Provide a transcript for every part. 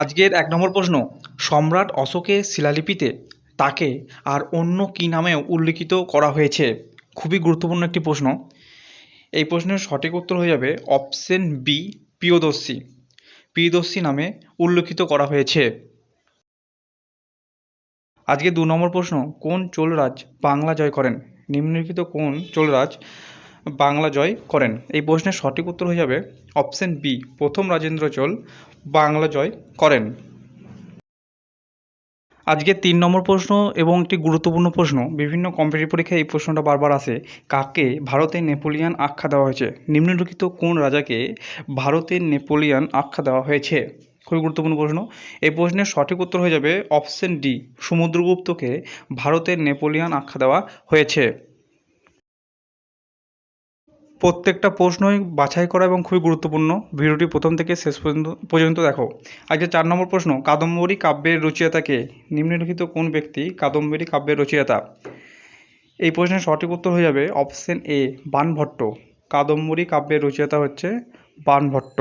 আজকের ১ নম্বর প্রশ্ন, সম্রাট অশোকের শিলালিপিতে তাকে আর অন্য কী নামেও উল্লিখিত করা হয়েছে? খুবই গুরুত্বপূর্ণ একটি প্রশ্ন। এই প্রশ্নের সঠিক উত্তর হয়ে যাবে অপশন বি, প্রিয়দর্শী। প্রিয়দর্শী নামে উল্লিখিত করা হয়েছে। আজকে ২ নম্বর প্রশ্ন, কোন চোলরাজ বাংলা জয় করেন? নিম্নলিখিত কোন চোলরাজ বাংলা জয় করেন? এই প্রশ্নের সঠিক উত্তর হয়ে যাবে অপশন বি, প্রথম রাজেন্দ্র চোল বাংলা জয় করেন। আজকে ৩ নম্বর প্রশ্ন এবং একটি গুরুত্বপূর্ণ প্রশ্ন। বিভিন্ন কম্পিটিটিভ পরীক্ষায় এই প্রশ্নটা বারবার আসে। কাকে ভারতের নেপোলিয়ান আখ্যা দেওয়া হয়েছে? নিম্নলিখিত কোন রাজাকে ভারতের নেপোলিয়ান আখ্যা দেওয়া হয়েছে? খুবই গুরুত্বপূর্ণ প্রশ্ন। এই প্রশ্নের সঠিক উত্তর হয়ে যাবে অপশন ডি, সমুদ্রগুপ্তকে ভারতের নেপোলিয়ান আখ্যা দেওয়া হয়েছে। প্রত্যেকটা প্রশ্নই বাছাই করা এবং খুবই গুরুত্বপূর্ণ। ভিডিওটি প্রথম থেকে শেষ পর্যন্ত দেখো। আজকে ৪ নম্বর প্রশ্ন, কাদম্বরী কাব্যের রচয়িতা কে? নিম্নলিখিত কোন ব্যক্তি কাদম্বরী কাব্যের রচয়িতা? এই প্রশ্নের সঠিক উত্তর হয়ে যাবে অপশন এ, বাণভট্ট। কাদম্বরী কাব্যের রচয়িতা হচ্ছে বাণভট্ট।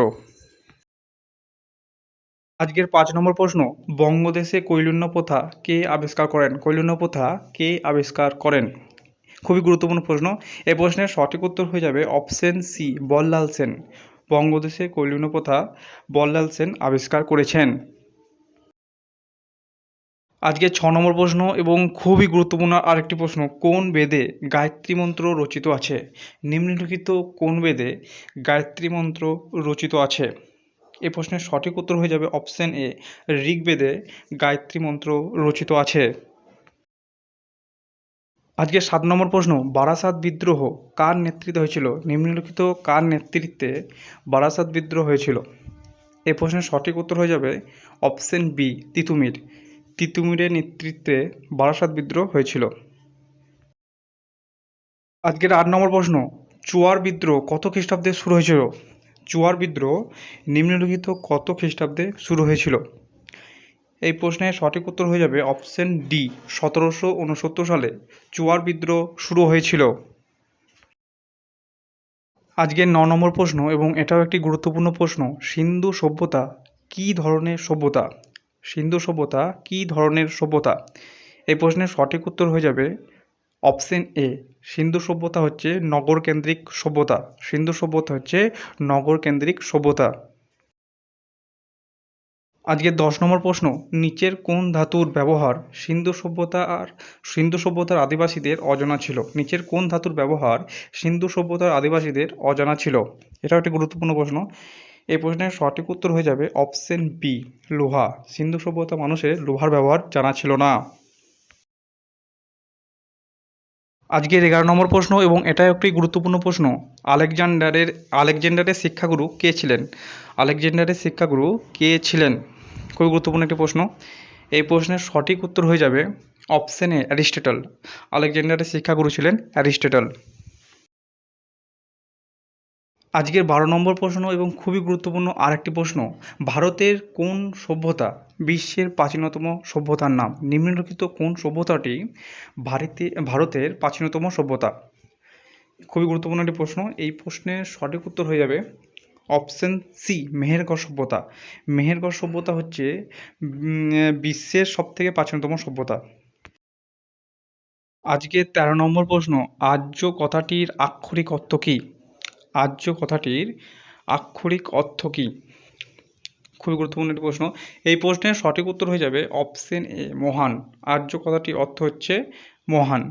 আজকের ৫ নম্বর প্রশ্ন, বঙ্গদেশে কৈলিন্য প্রথা কে আবিষ্কার করেন? কৈলিন্য প্রথা কে আবিষ্কার করেন? খুবই গুরুত্বপূর্ণ প্রশ্ন। এই প্রশ্নের সঠিক উত্তর হয়ে যাবে অপশন সি, বল্লাল সেন। বঙ্গদেশে কৈলিন্য প্রথা বল্লাল সেন আবিষ্কার করেছেন। আজকে ৬ নম্বর প্রশ্ন এবং খুবই গুরুত্বপূর্ণ আরেকটি প্রশ্ন, কোন বেদে গায়ত্রী মন্ত্র রচিত আছে? নিম্নলিখিত কোন বেদে গায়ত্রী মন্ত্র রচিত আছে? এই প্রশ্নের সঠিক উত্তর হয়ে যাবে অপশন এ, ঋগ্বেদে গায়ত্রী মন্ত্র রচিত আছে। আজকে ৭ নম্বর প্রশ্ন, বারাসাত বিদ্রোহ কার নেতৃত্বে হয়েছিল? নিম্নলিখিত কার নেতৃত্বে বারাসাত বিদ্রোহ হয়েছিল? এই প্রশ্নের সঠিক উত্তর হয়ে যাবে অপশন বি, তিতুমির। তিতুমিরের নেতৃত্বে বারাসাত বিদ্রোহ হয়েছিল। আজকের ৮ নম্বর প্রশ্ন, চুয়ার বিদ্রোহ কত খ্রিস্টাব্দে শুরু হয়েছিল? চুয়ার বিদ্রোহ নিম্নলিখিত কত খ্রিস্টাব্দে শুরু হয়েছিল? এই প্রশ্নের সঠিক উত্তর হয়ে যাবে অপশন ডি, ১৭৬৯ সালে চুয়ার বিদ্রোহ শুরু হয়েছিল। আজকের ৯ নম্বর প্রশ্ন এবং এটাও একটি গুরুত্বপূর্ণ প্রশ্ন, সিন্ধু সভ্যতা কী ধরনের সভ্যতা? সিন্ধু সভ্যতা কী ধরনের সভ্যতা? এই প্রশ্নের সঠিক উত্তর হয়ে যাবে অপশন এ, সিন্ধু সভ্যতা হচ্ছে নগরকেন্দ্রিক সভ্যতা। সিন্ধু সভ্যতা হচ্ছে নগরকেন্দ্রিক সভ্যতা। আজকে ১০ নম্বর প্রশ্ন, নিচের কোন ধাতুর ব্যবহার সিন্ধু সভ্যতার আদিবাসীদের অজানা ছিল? নিচের কোন ধাতুর ব্যবহার সিন্ধু সভ্যতার আদিবাসীদের অজানা ছিল? এটাও একটি গুরুত্বপূর্ণ প্রশ্ন। এই প্রশ্নের সঠিক উত্তর হয়ে যাবে অপশন বি, লোহা। সিন্ধু সভ্যতা মানুষের লোহার ব্যবহার জানা ছিল না। আজকের ১১ নম্বর প্রশ্ন এবং এটা একটি গুরুত্বপূর্ণ প্রশ্ন, আলেকজান্ডারের শিক্ষাগুরু কে ছিলেন? আলেকজান্ডারের শিক্ষাগুরু কে ছিলেন? খুবই গুরুত্বপূর্ণ একটি প্রশ্ন। এই প্রশ্নের সঠিক উত্তর হয়ে যাবে অপশন এ, অ্যারিস্টটল। আলেকজান্ডারের শিক্ষাগুরু ছিলেন অ্যারিস্টটল। আজকের ১২ নম্বর প্রশ্ন এবং খুবই গুরুত্বপূর্ণ আরেকটি প্রশ্ন, ভারতের কোন সভ্যতা বিশ্বের প্রাচীনতম সভ্যতার নাম? নিম্নলিখিত কোন সভ্যতাটি ভারতের প্রাচীনতম সভ্যতা? খুবই গুরুত্বপূর্ণ একটি প্রশ্ন। এই প্রশ্নের সঠিক উত্তর হয়ে যাবে অপশন সি, মেহেরগড় সভ্যতা। মেহেরগড় সভ্যতা হচ্ছে বিশ্বের সবথেকে প্রাচীনতম সভ্যতা। আজকে ১৩ নম্বর প্রশ্ন, আর্য কথাটির আক্ষরিক অর্থ কী? আর্য কথাটির আক্ষরিক অর্থ কী? খুবই গুরুত্বপূর্ণ একটি প্রশ্ন। এই প্রশ্নের সঠিক উত্তর হয়ে যাবে অপশন এ, মহান। আর্য কথাটির অর্থ হচ্ছে মহান।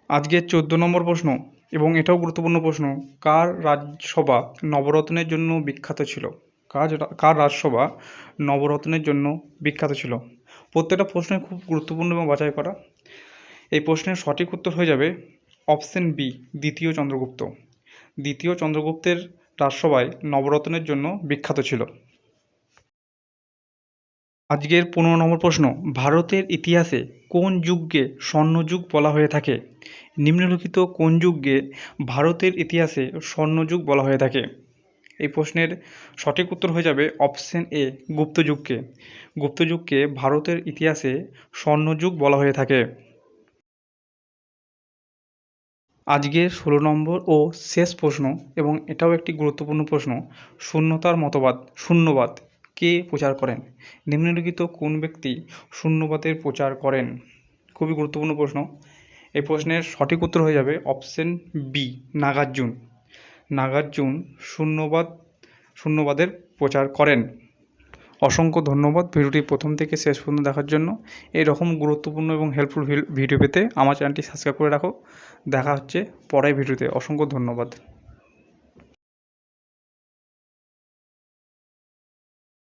আজকের ১৪ নম্বর প্রশ্ন এবং এটাও গুরুত্বপূর্ণ প্রশ্ন, কার রাজসভা নবরত্নের জন্য বিখ্যাত ছিল? কার রাজসভা নবরত্নের জন্য বিখ্যাত ছিল? প্রত্যেকটা প্রশ্নই খুব গুরুত্বপূর্ণ এবং বাছাই করা। এই প্রশ্নের সঠিক উত্তর হয়ে যাবে অপশন বি, দ্বিতীয় চন্দ্রগুপ্ত। দ্বিতীয় চন্দ্রগুপ্তের রাজসভায় নবরত্নের জন্য বিখ্যাত ছিল। আজকের ১৫ নম্বর প্রশ্ন, ভারতের ইতিহাসে কোন যুগকে স্বর্ণযুগ বলা হয়ে থাকে? নিম্নলিখিত কোন যুগকে ভারতের ইতিহাসে স্বর্ণযুগ বলা হয়ে থাকে? এই প্রশ্নের সঠিক উত্তর হয়ে যাবে অপশন এ, গুপ্তযুগকে। গুপ্তযুগকে ভারতের ইতিহাসে স্বর্ণযুগ বলা হয়ে থাকে। আজকের 16 নম্বর ও শেষ প্রশ্ন, এবং এটাও একটি গুরুত্বপূর্ণ প্রশ্ন। শূন্যবাদ কে প্রচার করেন? নিম্নলিখিত কোন ব্যক্তি শূন্যবাদের প্রচার করেন? খুবই গুরুত্বপূর্ণ প্রশ্ন। এই প্রশ্নের সঠিক উত্তর হয়ে যাবে অপশন বি, নাগার্জুন। নাগার্জুন শূন্যবাদের প্রচার করেন। অসংখ্য ধন্যবাদ ভিডিওটি প্রথম থেকে শেষ পর্যন্ত দেখার জন্য। এরকম গুরুত্বপূর্ণ এবং হেল্পফুল ভিডিও পেতে আমার চ্যানেলটি সাবস্ক্রাইব করে রাখো। দেখা হচ্ছে পরের ভিডিওতে। অসংখ্য ধন্যবাদ।